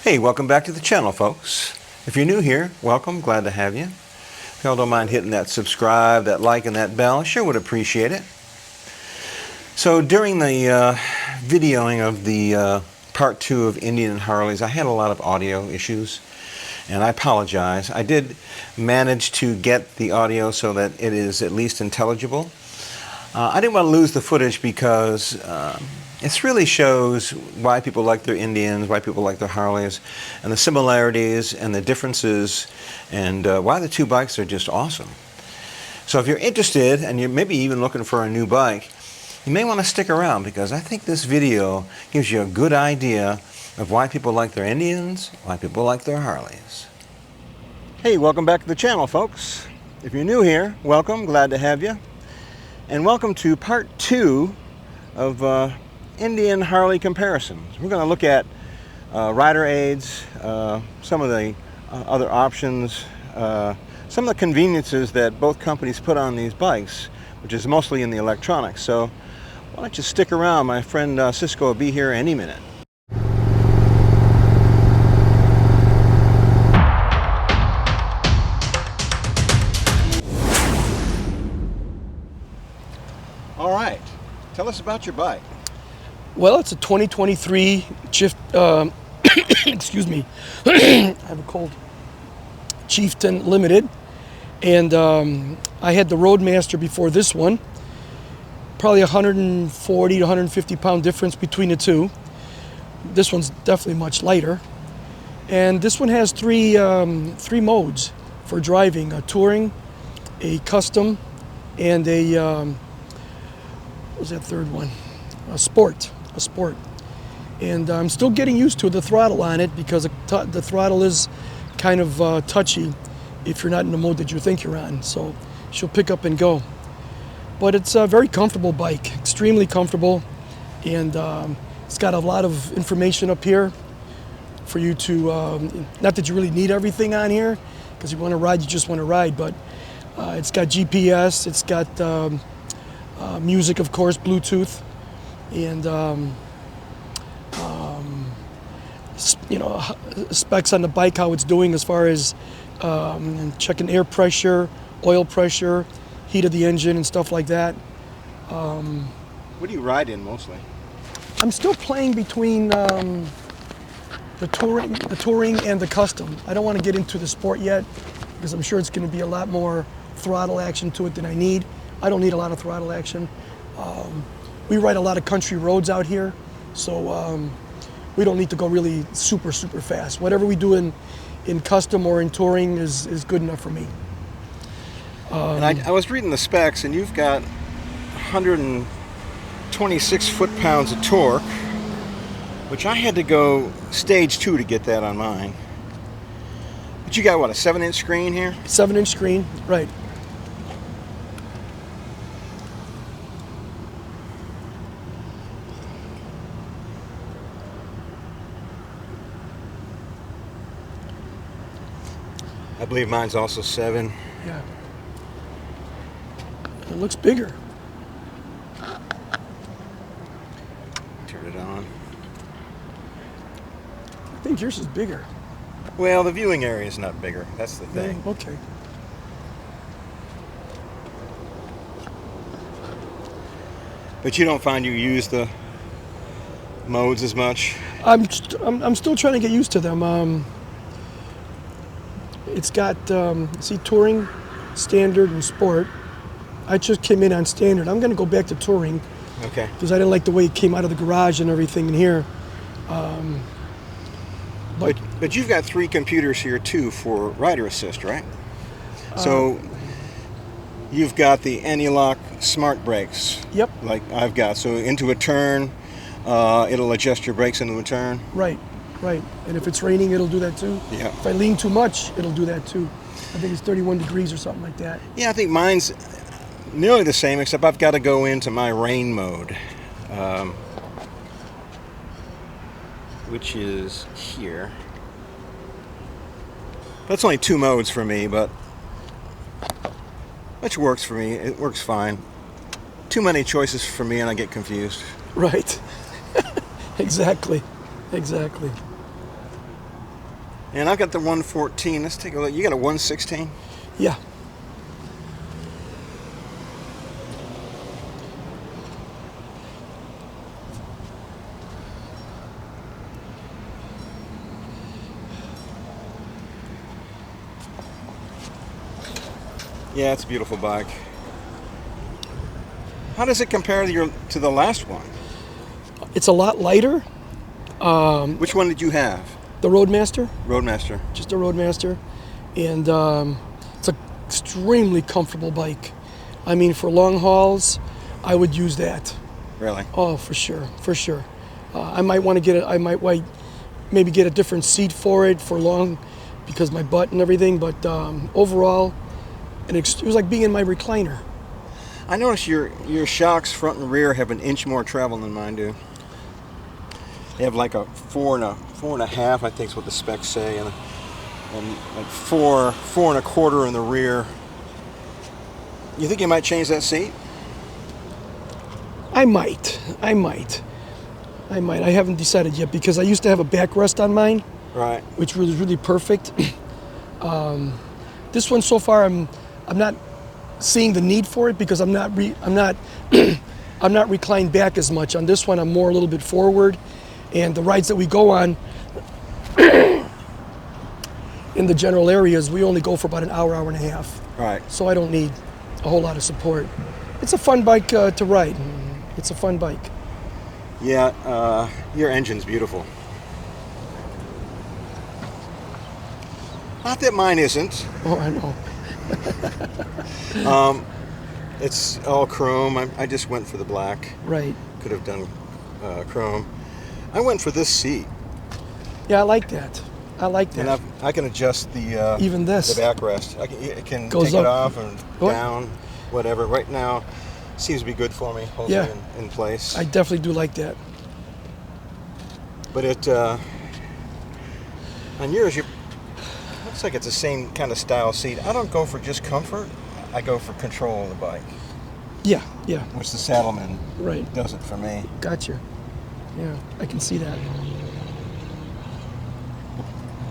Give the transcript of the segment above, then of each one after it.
Hey, welcome back to the channel, folks. If you're new here, welcome, glad to have you. If y'all don't mind hitting that subscribe, that like, and that bell, I sure would appreciate it. So during the videoing of the part 2 of Indian and Harleys, I had a lot of audio issues, and I apologize. I did manage to get the audio so that it is at least intelligible. I didn't want to lose the footage because it really shows why people like their Indians, why people like their Harleys, and the similarities and the differences, and why the two bikes are just awesome. So if you're interested, and you're maybe even looking for a new bike, you may want to stick around, because I think this video gives you a good idea of why people like their Indians, why people like their Harleys. Hey, welcome back to the channel, folks. If you're new here, welcome, glad to have you. And welcome to part 2 of Indian Harley comparisons. We're going to look at rider aids, some of the other options, some of the conveniences that both companies put on these bikes, which is mostly in the electronics. So why don't you stick around? My friend Cisco will be here any minute. All right, tell us about your bike. Well, it's a 2023 excuse me, I have a cold. Chieftain Limited, and I had the Roadmaster before this one. Probably 140 to 150 pound difference between the two. This one's definitely much lighter, and this one has three modes for driving: a touring, a custom, and a what was that third one? A sport. And I'm still getting used to the throttle on it, because the throttle is kind of touchy if you're not in the mode that you think you're on. So she'll pick up and go. But it's a very comfortable bike, extremely comfortable, and it's got a lot of information up here for you to, not that you really need everything on here, because you want to ride, you just want to ride, but it's got GPS, it's got music, of course, Bluetooth, and you know, specs on the bike, how it's doing as far as checking air pressure, oil pressure, heat of the engine, and stuff like that. What do you ride in mostly? I'm still playing between the touring and the custom. I don't want to get into the sport yet, because I'm sure it's going to be a lot more throttle action to it than I need. I don't need a lot of throttle action. We ride a lot of country roads out here, so we don't need to go really super fast. Whatever we do in custom or in touring is good enough for me. And I was reading the specs, and you've got 126 foot-pounds of torque, which I had to go stage 2 to get that on mine. But you got, what, a 7-inch screen here? 7-inch screen, right. I believe mine's also 7. Yeah. It looks bigger. Turn it on. I think yours is bigger. Well, the viewing area is not bigger. That's the thing. Okay. But you don't find you use the modes as much? I'm still trying to get used to them. It's got, see, touring, standard, and sport. I just came in on standard. I'm going to go back to touring. Okay. Because I didn't like the way it came out of the garage and everything in here. But you've got 3 computers here too for rider assist, right? So you've got the anti-lock smart brakes. Yep. Like I've got. So into a turn, it'll adjust your brakes into a turn. Right. And if it's raining, it'll do that too. Yeah. If I lean too much, it'll do that too. I think it's 31 degrees or something like that. Yeah, I think mine's nearly the same, except I've got to go into my rain mode, which is here. That's only 2 modes for me, but which works for me. It works fine. Too many choices for me, and I get confused. Right. Exactly. And I got the 114. Let's take a look. You got a 116? Yeah. Yeah, it's a beautiful bike. How does it compare to the last one? It's a lot lighter. Which one did you have? The Roadmaster. Roadmaster. Just a Roadmaster. And it's an extremely comfortable bike. I mean, for long hauls, I would use that. Really? Oh, for sure, for sure. I might want to get it. I might maybe get a different seat for it for long, because my butt and everything. But overall, it was like being in my recliner. I noticed your shocks front and rear have an inch more travel than mine do. They have like a 4.5, I think is what the specs say, and like 4.25 in the rear. You think you might change that seat? I might. I haven't decided yet, because I used to have a backrest on mine, Right. which was really perfect. This one so far, I'm not seeing the need for it, because I'm not reclined back as much. On this one, I'm more a little bit forward, and the rides that we go on in the general areas, we only go for about an hour and a half. Right. So I don't need a whole lot of support. It's a fun bike to ride. It's a fun bike. Yeah, your engine's beautiful. Not that mine isn't. Oh, I know. It's all chrome. I just went for the black. Right. Could have done chrome. I went for this seat. Yeah, I like that. And I can adjust the even this the backrest. I can goes take it up. off and down, whatever. Right now, seems to be good for me. Holds Yeah. it in place. I definitely do like that. But it on yours, looks like it's the same kind of style seat. I don't go for just comfort. I go for control of the bike. Yeah. Which the Saddleman Right. does it for me. Gotcha. Yeah, I can see that.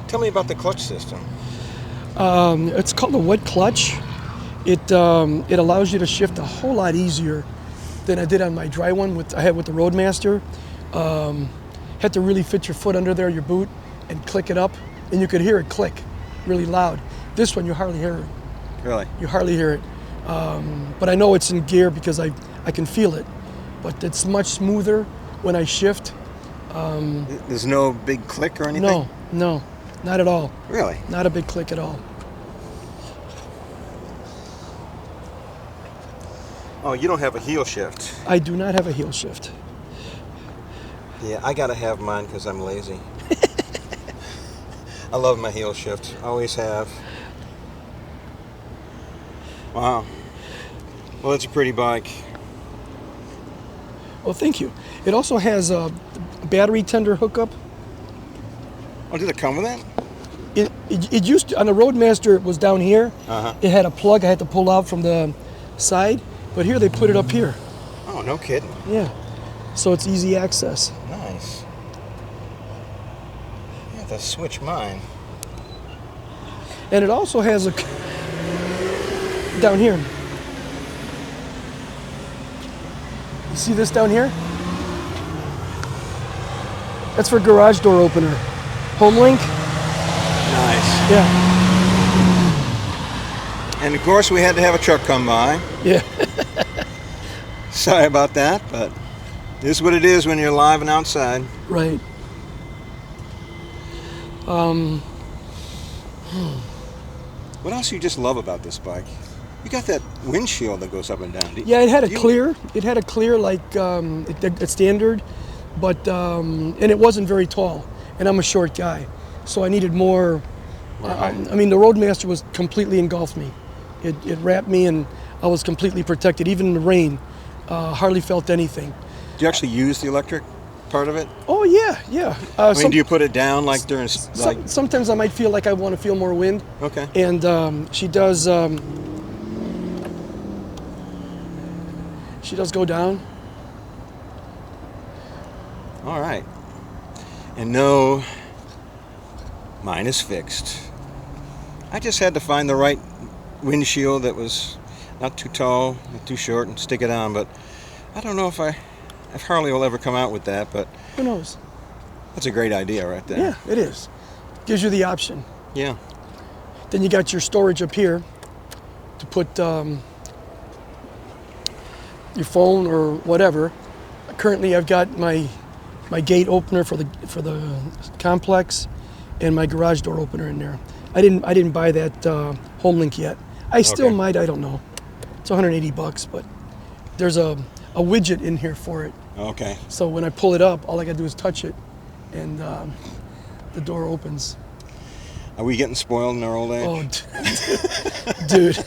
Tell me about the clutch system. It's called a wet clutch. It allows you to shift a whole lot easier than I did on my dry one I had with the Roadmaster. Had to really fit your foot under there, your boot, and click it up, and you could hear it click really loud. This one, you hardly hear it. Really? You hardly hear it. But I know it's in gear because I can feel it. But it's much smoother when I shift. There's no big click or anything? No, not at all. Really? Not a big click at all. Oh, you don't have a heel shift. I do not have a heel shift. Yeah, I gotta have mine because I'm lazy. I love my heel shift. Always have. Wow. Well, it's a pretty bike. Well, thank you. It also has a battery tender hookup. Oh, did it come with that? It used to, on the Roadmaster, it was down here. Uh-huh. It had a plug I had to pull out from the side, but here they put it up here. Oh, no kidding. Yeah. So it's easy access. Nice. I have to switch mine. And it also has a down here. You see this down here? That's for garage door opener. Home link? Nice. Yeah. And of course, we had to have a truck come by. Yeah. Sorry about that, but this is what it is when you're live and outside. Right. What else do you just love about this bike? You got that windshield that goes up and down. Yeah, it had a clear. It had a clear like it's standard, but and it wasn't very tall, and I'm a short guy, so I needed more. Right. I mean, the Roadmaster was completely engulfed me. It wrapped me, and I was completely protected, even in the rain. Hardly felt anything. Do you actually use the electric part of it? Oh yeah. I mean, do you put it down like during like? Sometimes I might feel like I want to feel more wind. Okay. And she does. She does go down. All right. And no Mine is fixed. I just had to find the right windshield that was not too tall, not too short, and stick it on. But I don't know if Harley will ever come out with that. But Who knows? that's a great idea right there. Yeah, it is. Gives you the option. Yeah. Then you got your storage up here to put your phone or whatever. Currently, I've got my gate opener for the complex and my garage door opener in there. I didn't buy that home link yet. I still might. I don't know. It's $180, but there's a widget in here for it. Okay. So when I pull it up, all I got to do is touch it, and the door opens. Are we getting spoiled in our old age? Oh, dude,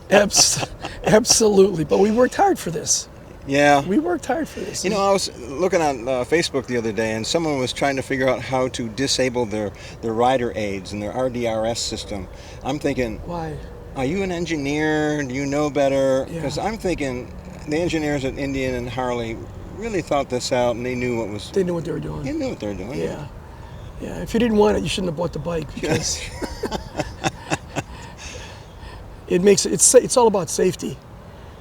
absolutely. But we worked hard for this. Yeah. We worked hard for this. You know, I was looking on Facebook the other day, and someone was trying to figure out how to disable their rider aids and their RDRS system. I'm thinking, Why? are you an engineer? Do you know better? Yeah. Because I'm thinking the engineers at Indian and Harley really thought this out, and they knew what was. They knew what they were doing. You knew what they were doing. Yeah. Yeah. If you didn't want it, you shouldn't have bought the bike, because it's all about safety,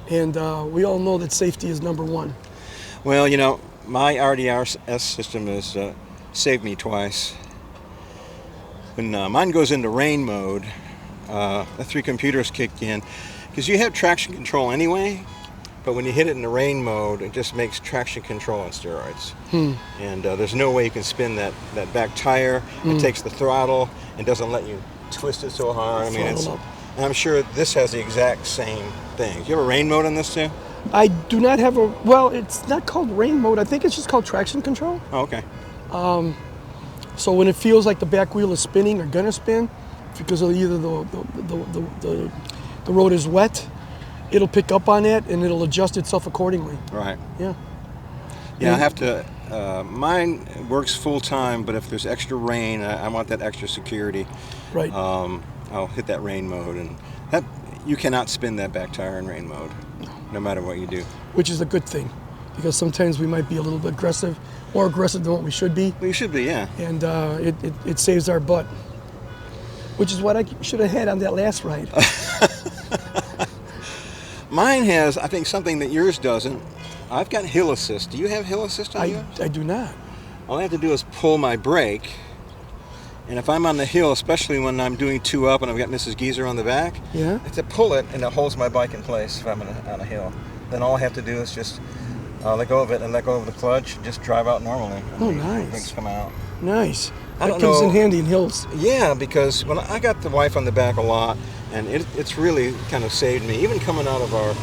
and we all know that safety is number one. Well, you know, my RDRS system has saved me twice. When mine goes into rain mode, the 3 computers kick in, because you have traction control anyway, but when you hit it in the rain mode, it just makes traction control on steroids. And there's no way you can spin that back tire. It takes the throttle and doesn't let you twist it so hard. I mean, Throttle up. and I'm sure this has the exact same thing. Do you have a rain mode on this too? I do not have a, well, it's not called rain mode. I think it's just called traction control. Oh, okay. So when it feels like the back wheel is spinning or gonna spin, because of either the road is wet, it'll pick up on that and it'll adjust itself accordingly. Right. Yeah. Yeah, I have to. Mine works full time, but if there's extra rain, I want that extra security. Right. I'll hit that rain mode, and that you cannot spin that back tire in rain mode, no matter what you do. Which is a good thing, because sometimes we might be a little bit aggressive, more aggressive than what we should be, Well, you should be, yeah. and it saves our butt. Which is what I should have had on that last ride. Mine has, I think, something that yours doesn't. I've got hill assist. Do you have hill assist on yours? I do not. All I have to do is pull my brake, and if I'm on the hill, especially when I'm doing 2 up and I've got Mrs. Geezer on the back, Yeah. I have to pull it, and it holds my bike in place if I'm on a hill. Then all I have to do is just let go of it and let go of the clutch and just drive out normally. Oh, And the nice. brakes come out. Nice. I That don't comes in know. handy in hills. Yeah, because when I got the wife on the back a lot, and it's really kind of saved me. Even coming out of our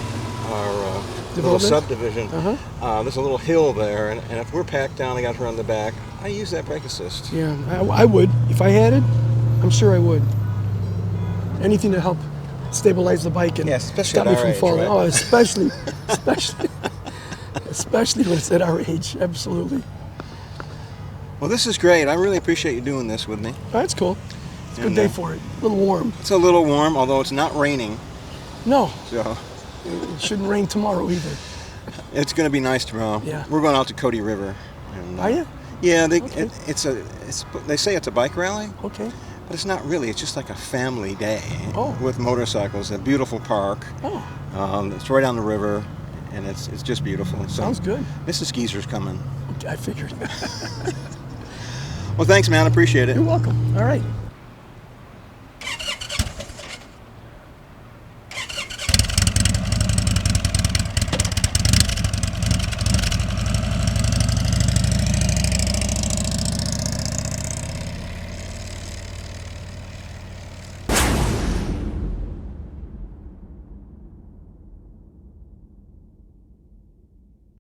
little Development? subdivision, Uh-huh. there's a little hill there, and if we're packed down, I got her on the back, I use that brake assist. Yeah, I would. If I had it, I'm sure I would. Anything to help stabilize the bike and Yeah, especially stop at me our from age, falling. right? Oh, especially especially when it's at our age. Absolutely. Well, this is great. I really appreciate you doing this with me. Oh, that's cool. It's a good And, day for it. A little warm. It's a little warm, although it's not raining, No, so it shouldn't rain tomorrow either. it's going to be nice tomorrow. Yeah. We're going out to Cody River. And, Are you? Yeah, Okay. they say it's a bike rally. Okay. But it's not really. It's just like a family day Oh. with motorcycles. A beautiful park. Oh, It's right on the river, and it's just beautiful. So sounds good. Mrs. Geezer's coming. I figured. Well, thanks, man. Appreciate it. You're welcome. All right.